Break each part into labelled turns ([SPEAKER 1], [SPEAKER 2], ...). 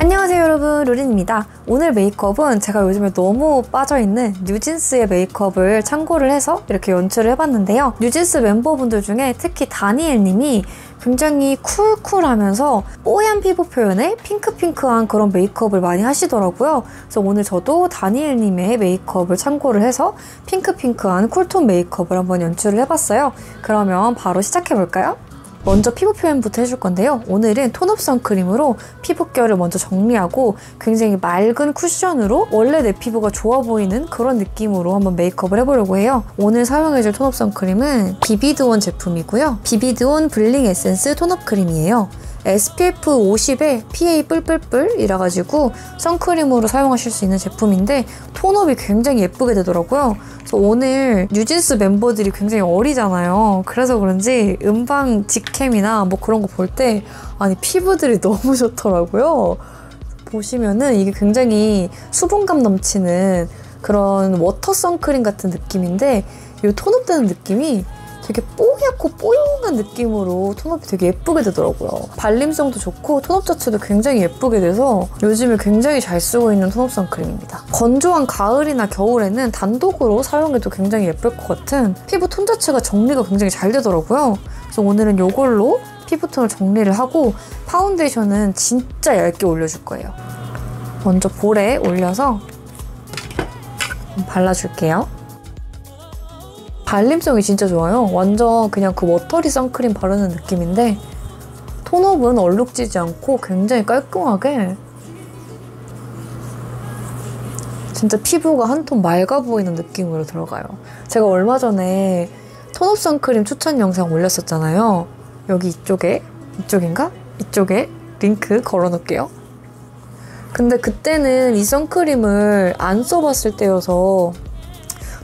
[SPEAKER 1] 안녕하세요 여러분, 루린입니다. 오늘 메이크업은 제가 요즘에 너무 빠져있는 뉴진스의 메이크업을 참고를 해서 이렇게 연출을 해봤는데요. 뉴진스 멤버분들 중에 특히 다니엘님이 굉장히 쿨쿨하면서 뽀얀 피부 표현에 핑크핑크한 그런 메이크업을 많이 하시더라고요. 그래서 오늘 저도 다니엘님의 메이크업을 참고를 해서 핑크핑크한 쿨톤 메이크업을 한번 연출을 해봤어요. 그러면 바로 시작해볼까요? 먼저 피부 표현부터 해줄 건데요. 오늘은 톤업 선크림으로 피부결을 먼저 정리하고 굉장히 맑은 쿠션으로 원래 내 피부가 좋아 보이는 그런 느낌으로 한번 메이크업을 해보려고 해요. 오늘 사용해줄 톤업 선크림은 비비드온 제품이고요. 비비드온 블링 에센스 톤업 크림이에요. SPF 50에 PA 뿔뿔뿔 이라가지고 선크림으로 사용하실 수 있는 제품인데 톤업이 굉장히 예쁘게 되더라고요. 그래서 오늘 뉴진스 멤버들이 굉장히 어리잖아요. 그래서 그런지 음방 직캠이나 뭐 그런 거 볼 때 아니 피부들이 너무 좋더라고요. 보시면은 이게 굉장히 수분감 넘치는 그런 워터 선크림 같은 느낌인데 이 톤업되는 느낌이 되게 뽀얗고 뽀용한 느낌으로 톤업이 되게 예쁘게 되더라고요. 발림성도 좋고 톤업 자체도 굉장히 예쁘게 돼서 요즘에 굉장히 잘 쓰고 있는 톤업 선크림입니다. 건조한 가을이나 겨울에는 단독으로 사용해도 굉장히 예쁠 것 같은 피부 톤 자체가 정리가 굉장히 잘 되더라고요. 그래서 오늘은 이걸로 피부톤을 정리를 하고 파운데이션은 진짜 얇게 올려줄 거예요. 먼저 볼에 올려서 발라줄게요. 발림성이 진짜 좋아요. 완전 그냥 그 워터리 선크림 바르는 느낌인데 톤업은 얼룩지지 않고 굉장히 깔끔하게 진짜 피부가 한 톤 맑아 보이는 느낌으로 들어가요. 제가 얼마 전에 톤업 선크림 추천 영상 올렸었잖아요. 여기 이쪽인가? 이쪽에 링크 걸어놓을게요. 근데 그때는 이 선크림을 안 써봤을 때여서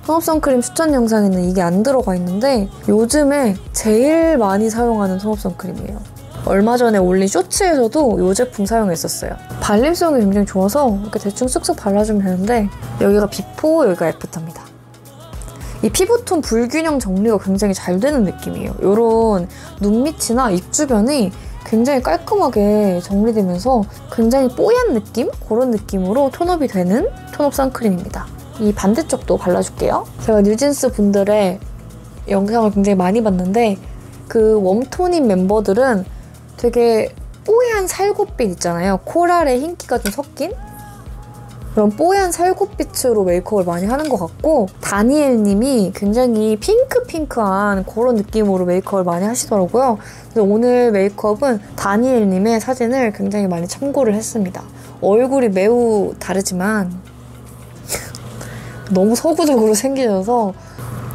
[SPEAKER 1] 톤업 선크림 추천 영상에는 이게 안 들어가 있는데 요즘에 제일 많이 사용하는 톤업 선크림이에요. 얼마 전에 올린 쇼츠에서도 이 제품 사용했었어요. 발림성이 굉장히 좋아서 이렇게 대충 쓱쓱 발라주면 되는데 여기가 비포, 여기가 애프터입니다. 이 피부톤 불균형 정리가 굉장히 잘 되는 느낌이에요. 이런 눈 밑이나 입 주변이 굉장히 깔끔하게 정리되면서 굉장히 뽀얀 느낌? 그런 느낌으로 톤업이 되는 톤업 선크림입니다. 이 반대쪽도 발라줄게요. 제가 뉴진스 분들의 영상을 굉장히 많이 봤는데 그 웜톤인 멤버들은 되게 뽀얀 살구빛 있잖아요. 코랄의 흰기가 좀 섞인 그런 뽀얀 살구빛으로 메이크업을 많이 하는 것 같고 다니엘님이 굉장히 핑크핑크한 그런 느낌으로 메이크업을 많이 하시더라고요. 그래서 오늘 메이크업은 다니엘님의 사진을 굉장히 많이 참고를 했습니다. 얼굴이 매우 다르지만 너무 서구적으로 생기셔서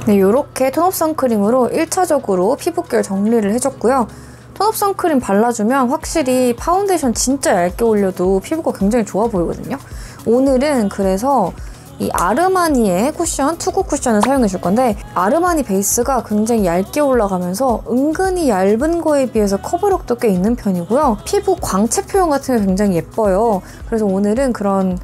[SPEAKER 1] 이렇게 톤업 선크림으로 1차적으로 피부결 정리를 해줬고요. 톤업 선크림 발라주면 확실히 파운데이션 진짜 얇게 올려도 피부가 굉장히 좋아 보이거든요. 오늘은 그래서 이 아르마니의 쿠션, 투구 쿠션을 사용해줄 건데 아르마니 베이스가 굉장히 얇게 올라가면서 은근히 얇은 거에 비해서 커버력도 꽤 있는 편이고요. 피부 광채 표현 같은 게 굉장히 예뻐요. 그래서 오늘은 그런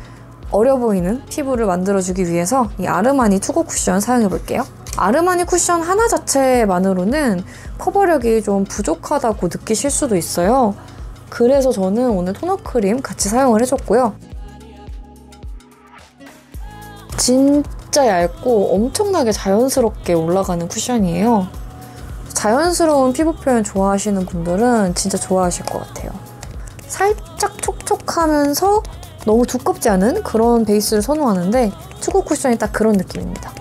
[SPEAKER 1] 어려 보이는 피부를 만들어주기 위해서 이 아르마니 투구 쿠션 사용해볼게요. 아르마니 쿠션 하나 자체만으로는 커버력이 좀 부족하다고 느끼실 수도 있어요. 그래서 저는 오늘 톤업 크림 같이 사용을 해줬고요. 진짜 얇고 엄청나게 자연스럽게 올라가는 쿠션이에요. 자연스러운 피부 표현 좋아하시는 분들은 진짜 좋아하실 것 같아요. 살짝 촉촉하면서 너무 두껍지 않은 그런 베이스를 선호하는데 투구 쿠션이 딱 그런 느낌입니다.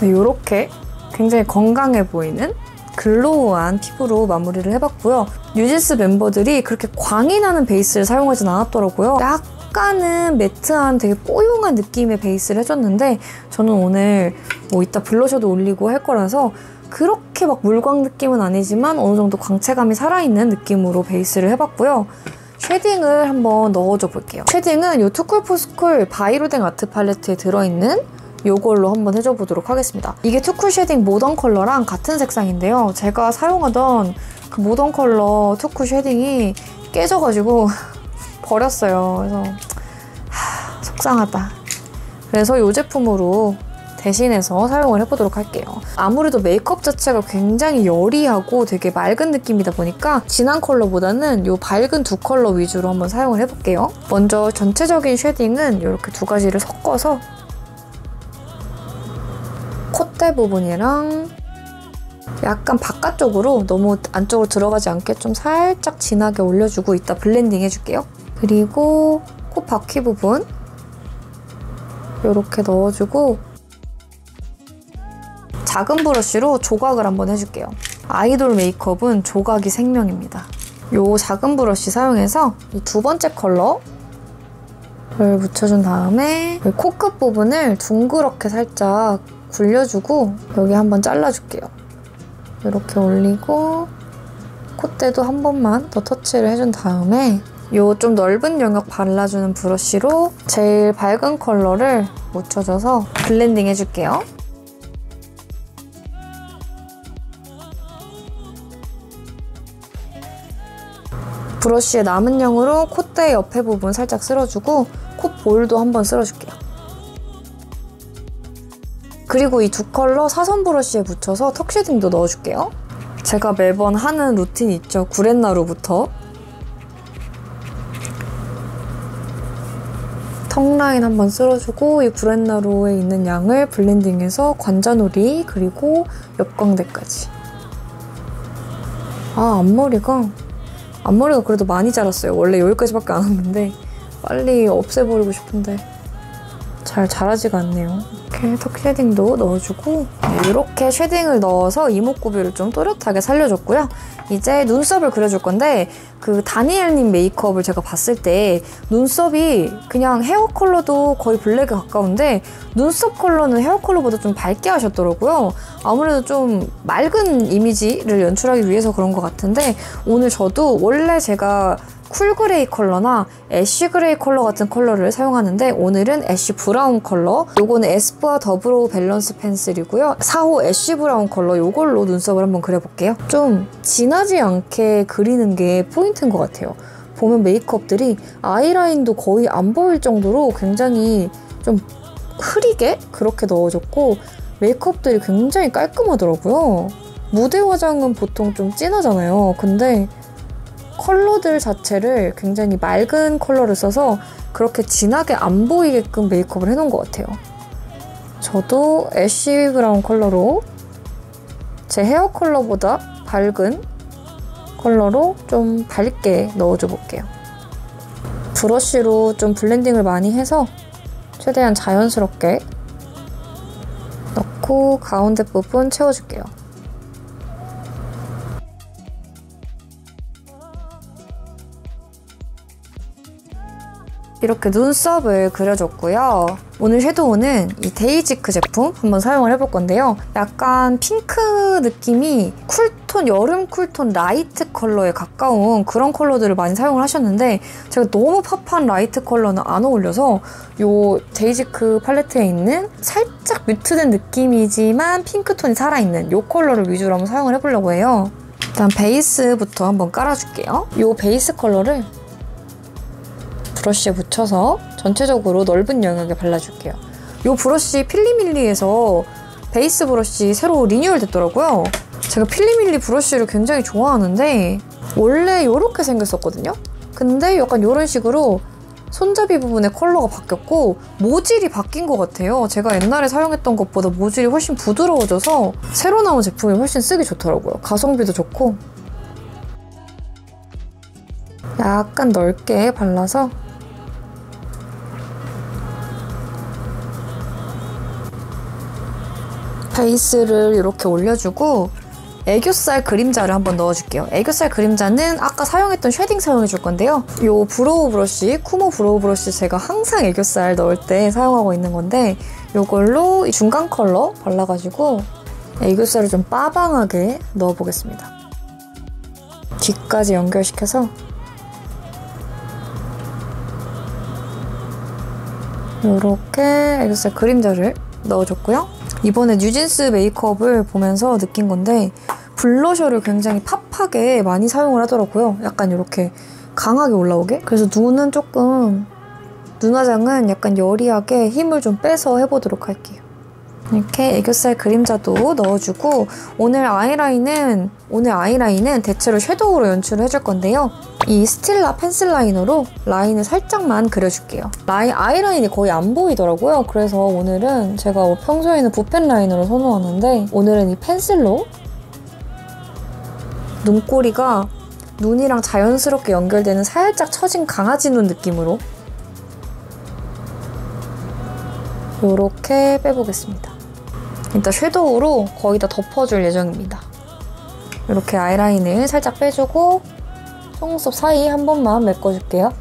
[SPEAKER 1] 네, 이렇게 굉장히 건강해 보이는 글로우한 피부로 마무리를 해봤고요. 뉴진스 멤버들이 그렇게 광이 나는 베이스를 사용하진 않았더라고요. 약간은 매트한 되게 뽀용한 느낌의 베이스를 해줬는데 저는 오늘 뭐 이따 블러셔도 올리고 할 거라서 그렇게 막 물광 느낌은 아니지만 어느 정도 광채감이 살아있는 느낌으로 베이스를 해봤고요. 쉐딩을 한번 넣어줘 볼게요. 쉐딩은 이 투쿨포스쿨 바이로댕 아트 팔레트에 들어있는 이걸로 한번 해줘 보도록 하겠습니다. 이게 투쿨 쉐딩 모던 컬러랑 같은 색상인데요. 제가 사용하던 그 모던 컬러 투쿨 쉐딩이 깨져가지고 버렸어요. 그래서 속상하다. 그래서 이 제품으로 대신해서 사용을 해보도록 할게요. 아무래도 메이크업 자체가 굉장히 여리하고 되게 맑은 느낌이다 보니까 진한 컬러보다는 이 밝은 두 컬러 위주로 한번 사용을 해볼게요. 먼저 전체적인 쉐딩은 이렇게 두 가지를 섞어서 콧대 부분이랑 약간 바깥쪽으로 너무 안쪽으로 들어가지 않게 좀 살짝 진하게 올려주고 이따 블렌딩 해줄게요. 그리고 코 바퀴 부분 이렇게 넣어주고 작은 브러쉬로 조각을 한번 해줄게요. 아이돌 메이크업은 조각이 생명입니다. 이 작은 브러쉬 사용해서 이 두 번째 컬러를 묻혀준 다음에 코끝 부분을 둥그렇게 살짝 굴려주고 여기 한번 잘라줄게요. 이렇게 올리고 콧대도 한 번만 더 터치를 해준 다음에 이 좀 넓은 영역 발라주는 브러쉬로 제일 밝은 컬러를 묻혀줘서 블렌딩 해줄게요. 브러쉬의 남은 양으로 콧대 옆에 부분 살짝 쓸어주고 콧볼도 한번 쓸어줄게요. 그리고 이 두 컬러 사선 브러쉬에 묻혀서 턱 쉐딩도 넣어줄게요. 제가 매번 하는 루틴 있죠. 구렛나루부터 턱 라인 한번 쓸어주고 이 구렛나루에 있는 양을 블렌딩해서 관자놀이 그리고 옆광대까지. 앞머리가 그래도 많이 자랐어요. 원래 여기까지밖에 안 왔는데 빨리 없애버리고 싶은데 잘 자라지가 않네요. 이렇게 턱 쉐딩도 넣어주고 이렇게 쉐딩을 넣어서 이목구비를 좀 또렷하게 살려줬고요. 이제 눈썹을 그려줄 건데 그 다니엘님 메이크업을 제가 봤을 때 눈썹이 그냥 헤어 컬러도 거의 블랙에 가까운데 눈썹 컬러는 헤어 컬러보다 좀 밝게 하셨더라고요. 아무래도 좀 맑은 이미지를 연출하기 위해서 그런 것 같은데 오늘 저도 원래 제가 쿨그레이 컬러나 애쉬 그레이 컬러 같은 컬러를 사용하는데 오늘은 애쉬 브라운 컬러, 요거는 에스쁘아 더브로우 밸런스 펜슬이고요. 4호 애쉬 브라운 컬러 요걸로 눈썹을 한번 그려볼게요. 좀 진하지 않게 그리는 게 포인트인 것 같아요. 보면 메이크업들이 아이라인도 거의 안 보일 정도로 굉장히 좀 흐리게 그렇게 넣어줬고 메이크업들이 굉장히 깔끔하더라고요. 무대 화장은 보통 좀 진하잖아요. 근데 컬러들 자체를 굉장히 맑은 컬러를 써서 그렇게 진하게 안 보이게끔 메이크업을 해놓은 것 같아요. 저도 애쉬 브라운 컬러로 제 헤어 컬러보다 밝은 컬러로 좀 밝게 넣어줘 볼게요. 브러쉬로 좀 블렌딩을 많이 해서 최대한 자연스럽게 넣고 가운데 부분 채워줄게요. 이렇게 눈썹을 그려줬고요. 오늘 섀도우는 이 데이지크 제품 한번 사용을 해볼 건데요. 약간 핑크 느낌이 쿨톤, 여름 쿨톤 라이트 컬러에 가까운 그런 컬러들을 많이 사용을 하셨는데 제가 너무 팝한 라이트 컬러는 안 어울려서 이 데이지크 팔레트에 있는 살짝 뮤트된 느낌이지만 핑크톤이 살아있는 이 컬러를 위주로 한번 사용을 해보려고 해요. 일단 베이스부터 한번 깔아줄게요. 이 베이스 컬러를 브러쉬에 묻혀서 전체적으로 넓은 영역에 발라줄게요. 이 브러쉬 필리밀리에서 베이스 브러쉬 새로 리뉴얼 됐더라고요. 제가 필리밀리 브러쉬를 굉장히 좋아하는데 원래 이렇게 생겼었거든요. 근데 약간 이런 식으로 손잡이 부분의 컬러가 바뀌었고 모질이 바뀐 것 같아요. 제가 옛날에 사용했던 것보다 모질이 훨씬 부드러워져서 새로 나온 제품이 훨씬 쓰기 좋더라고요. 가성비도 좋고 약간 넓게 발라서 베이스를 이렇게 올려주고 애교살 그림자를 한번 넣어줄게요. 애교살 그림자는 아까 사용했던 쉐딩 사용해줄 건데요. 이 브로우 브러쉬, 쿠모 브로우 브러쉬 제가 항상 애교살 넣을 때 사용하고 있는 건데 이걸로 중간 컬러 발라가지고 애교살을 좀 빠방하게 넣어보겠습니다. 귀까지 연결시켜서 이렇게 애교살 그림자를 넣어줬고요. 이번에 뉴진스 메이크업을 보면서 느낀 건데 블러셔를 굉장히 팝하게 많이 사용을 하더라고요. 약간 이렇게 강하게 올라오게. 그래서 눈은 조금, 눈화장은 약간 여리하게 힘을 좀 빼서 해보도록 할게요. 이렇게 애교살 그림자도 넣어주고 오늘 아이라인은 대체로 섀도우로 연출을 해줄 건데요. 이 스틸라 펜슬 라이너로 라인을 살짝만 그려줄게요. 아이라인이 거의 안 보이더라고요. 그래서 오늘은 제가 평소에는 붓펜 라이너를 선호하는데 오늘은 이 펜슬로 눈꼬리가 눈이랑 자연스럽게 연결되는 살짝 처진 강아지 눈 느낌으로 이렇게 빼보겠습니다. 일단 섀도우로 거의 다 덮어줄 예정입니다. 이렇게 아이라인을 살짝 빼주고 속눈썹 사이 한 번만 메꿔줄게요.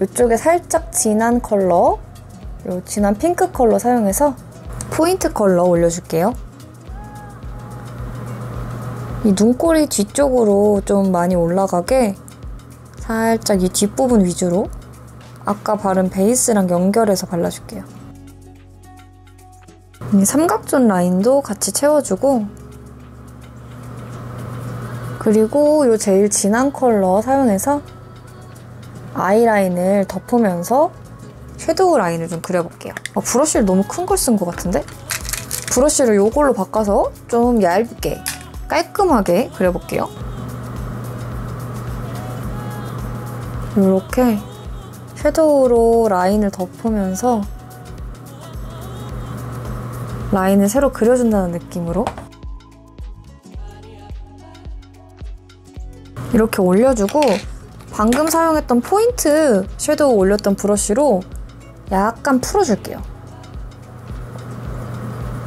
[SPEAKER 1] 이쪽에 살짝 진한 컬러, 이 진한 핑크 컬러 사용해서 포인트 컬러 올려줄게요. 이 눈꼬리 뒤쪽으로 좀 많이 올라가게 살짝 이 뒷부분 위주로 아까 바른 베이스랑 연결해서 발라줄게요. 이 삼각존 라인도 같이 채워주고 그리고 이 제일 진한 컬러 사용해서 아이라인을 덮으면서 섀도우 라인을 좀 그려볼게요. 브러쉬를 너무 큰 걸 쓴 것 같은데? 브러쉬를 이걸로 바꿔서 좀 얇게 깔끔하게 그려볼게요. 이렇게 섀도우로 라인을 덮으면서 라인을 새로 그려준다는 느낌으로 이렇게 올려주고 방금 사용했던 포인트 섀도우 올렸던 브러쉬로 약간 풀어줄게요.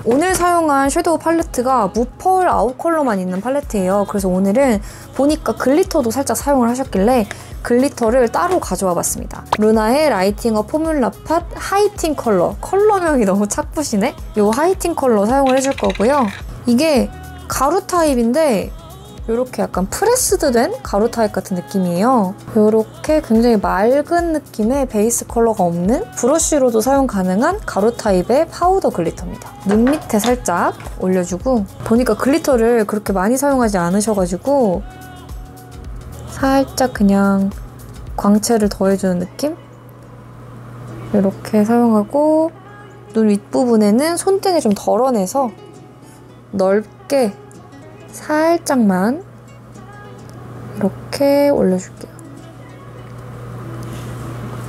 [SPEAKER 1] 오늘 사용한 섀도우 팔레트가 무펄 아웃 컬러만 있는 팔레트예요. 그래서 오늘은 보니까 글리터도 살짝 사용을 하셨길래 글리터를 따로 가져와 봤습니다. 루나의 라이팅업 포뮬라 팟 하이틴 컬러명이 너무 착붙이네? 이 하이틴 컬러 사용을 해줄 거고요. 이게 가루 타입인데 이렇게 약간 프레스드 된 가루 타입 같은 느낌이에요. 이렇게 굉장히 맑은 느낌의 베이스 컬러가 없는 브러쉬로도 사용 가능한 가루 타입의 파우더 글리터입니다. 눈 밑에 살짝 올려주고 보니까 글리터를 그렇게 많이 사용하지 않으셔가지고 살짝 그냥 광채를 더해주는 느낌? 이렇게 사용하고 눈 윗부분에는 손등에 좀 덜어내서 넓게 살짝만 이렇게 올려줄게요.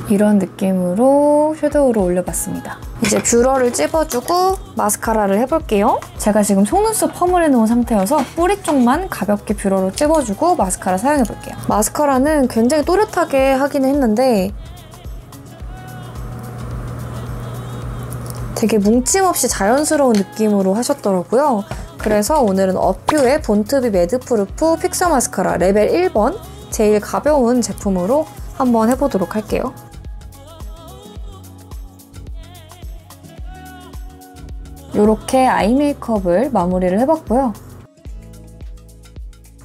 [SPEAKER 1] 이런 느낌으로 섀도우로 올려봤습니다. 이제 뷰러를 찝어주고 마스카라를 해볼게요. 제가 지금 속눈썹 펌을 해놓은 상태여서 뿌리 쪽만 가볍게 뷰러로 찝어주고 마스카라 사용해볼게요. 마스카라는 굉장히 또렷하게 하기는 했는데 되게 뭉침 없이 자연스러운 느낌으로 하셨더라고요. 그래서 오늘은 어퓨의 본투비 매드프루프 픽서 마스카라 레벨 1번 제일 가벼운 제품으로 한번 해보도록 할게요. 이렇게 아이 메이크업을 마무리를 해봤고요.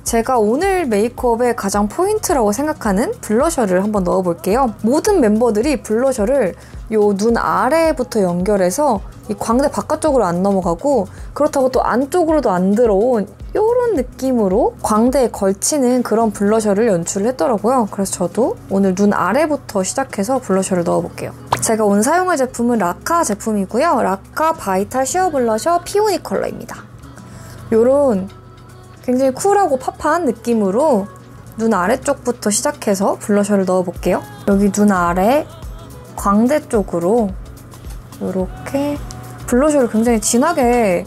[SPEAKER 1] 제가 오늘 메이크업의 가장 포인트라고 생각하는 블러셔를 한번 넣어볼게요. 모든 멤버들이 블러셔를 요 눈 아래부터 연결해서 이 광대 바깥쪽으로 안 넘어가고 그렇다고 또 안쪽으로도 안 들어온 이런 느낌으로 광대에 걸치는 그런 블러셔를 연출을 했더라고요. 그래서 저도 오늘 눈 아래부터 시작해서 블러셔를 넣어볼게요. 제가 오늘 사용할 제품은 라카 제품이고요. 라카 바이탈 시어 블러셔 피오니 컬러입니다. 요런 굉장히 쿨하고 팝한 느낌으로 눈 아래쪽부터 시작해서 블러셔를 넣어볼게요. 여기 눈 아래 광대 쪽으로 이렇게 블러셔를 굉장히 진하게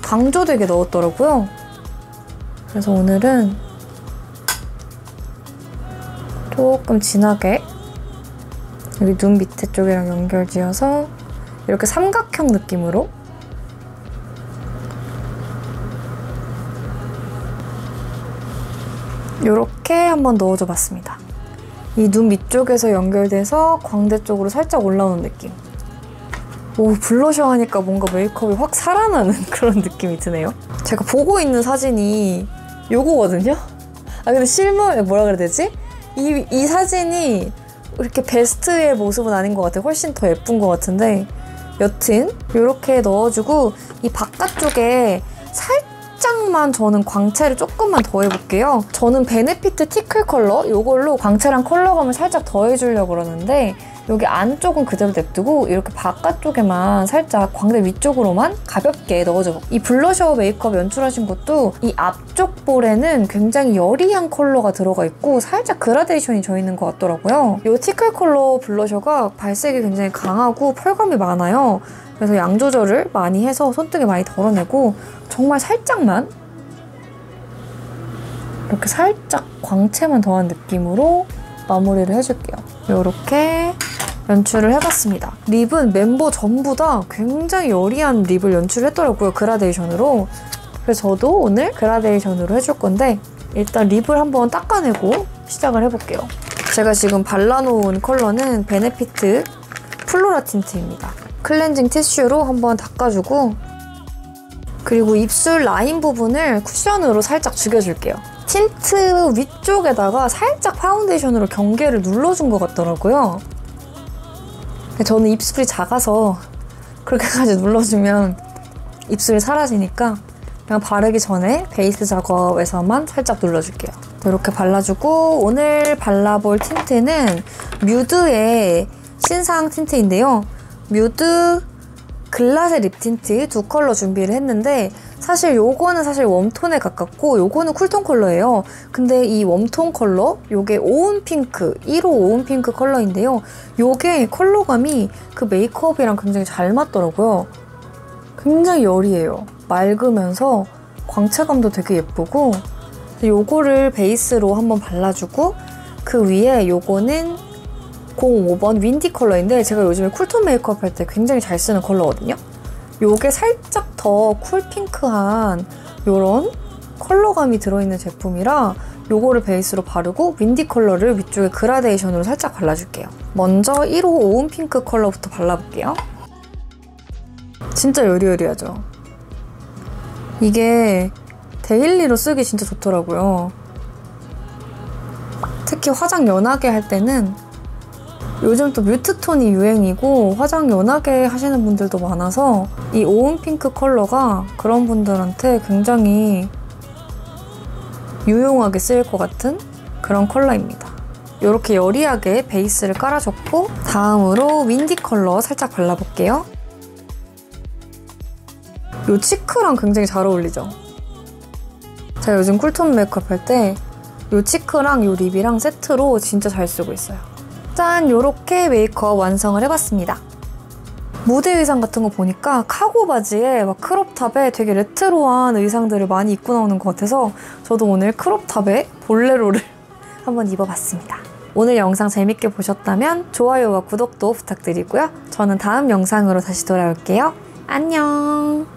[SPEAKER 1] 강조되게 넣었더라고요. 그래서 오늘은 조금 진하게 여기 눈 밑에 쪽이랑 연결지어서 이렇게 삼각형 느낌으로 이렇게 한번 넣어줘 봤습니다. 이 눈 밑쪽에서 연결돼서 광대 쪽으로 살짝 올라오는 느낌. 오, 블러셔 하니까 뭔가 메이크업이 확 살아나는 그런 느낌이 드네요. 제가 보고 있는 사진이 요거거든요? 근데 실물, 뭐라 그래야 되지? 이 사진이 이렇게 베스트의 모습은 아닌 것 같아요. 훨씬 더 예쁜 것 같은데 여튼 이렇게 넣어주고 이 바깥쪽에 살짝만 저는 광채를 조금만 더해볼게요. 저는 베네피트 티클 컬러 이걸로 광채랑 컬러감을 살짝 더해주려고 그러는데 여기 안쪽은 그대로 냅두고 이렇게 바깥쪽에만 살짝 광대 위쪽으로만 가볍게 넣어줘. 이 블러셔 메이크업 연출하신 것도 이 앞쪽 볼에는 굉장히 여리한 컬러가 들어가 있고 살짝 그라데이션이 져 있는 것 같더라고요. 이 티클 컬러 블러셔가 발색이 굉장히 강하고 펄감이 많아요. 그래서 양 조절을 많이 해서 손등에 많이 덜어내고 정말 살짝만 이렇게 살짝 광채만 더한 느낌으로 마무리를 해줄게요. 이렇게 연출을 해봤습니다. 립은 멤버 전부 다 굉장히 여리한 립을 연출했더라고요. 그라데이션으로. 그래서 저도 오늘 그라데이션으로 해줄 건데 일단 립을 한번 닦아내고 시작을 해볼게요. 제가 지금 발라놓은 컬러는 베네피트 플로라 틴트입니다. 클렌징 티슈로 한번 닦아주고 그리고 입술 라인 부분을 쿠션으로 살짝 죽여줄게요. 틴트 위쪽에다가 살짝 파운데이션으로 경계를 눌러준 것 같더라고요. 근데 저는 입술이 작아서 그렇게까지 눌러주면 입술이 사라지니까 그냥 바르기 전에 베이스 작업에서만 살짝 눌러줄게요. 이렇게 발라주고 오늘 발라볼 틴트는 뮤드의 신상 틴트인데요. 뮤드 글라세 립 틴트 두 컬러 준비를 했는데 사실 요거는 사실 웜톤에 가깝고 요거는 쿨톤 컬러예요. 근데 이 웜톤 컬러, 요게 오운 핑크, 1호 오운 핑크 컬러인데요. 요게 컬러감이 그 메이크업이랑 굉장히 잘 맞더라고요. 굉장히 여리해요. 맑으면서 광채감도 되게 예쁘고 요거를 베이스로 한번 발라주고 그 위에 요거는 05번 윈디 컬러인데 제가 요즘에 쿨톤 메이크업 할 때 굉장히 잘 쓰는 컬러거든요. 요게 살짝 더 쿨핑크한 요런 컬러감이 들어있는 제품이라 요거를 베이스로 바르고 윈디 컬러를 위쪽에 그라데이션으로 살짝 발라줄게요. 먼저 1호 오운 핑크 컬러부터 발라볼게요. 진짜 여리여리하죠? 이게 데일리로 쓰기 진짜 좋더라고요. 특히 화장 연하게 할 때는 요즘 또 뮤트톤이 유행이고 화장 연하게 하시는 분들도 많아서 이 오운 핑크 컬러가 그런 분들한테 굉장히 유용하게 쓰일 것 같은 그런 컬러입니다. 이렇게 여리하게 베이스를 깔아줬고 다음으로 윈디 컬러 살짝 발라볼게요. 이 치크랑 굉장히 잘 어울리죠? 제가 요즘 쿨톤 메이크업 할 때 이 치크랑 이 립이랑 세트로 진짜 잘 쓰고 있어요. 짠! 요렇게 메이크업 완성을 해봤습니다. 무대 의상 같은 거 보니까 카고 바지에 막 크롭탑에 되게 레트로한 의상들을 많이 입고 나오는 것 같아서 저도 오늘 크롭탑에 볼레로를 한번 입어봤습니다. 오늘 영상 재밌게 보셨다면 좋아요와 구독도 부탁드리고요. 저는 다음 영상으로 다시 돌아올게요. 안녕!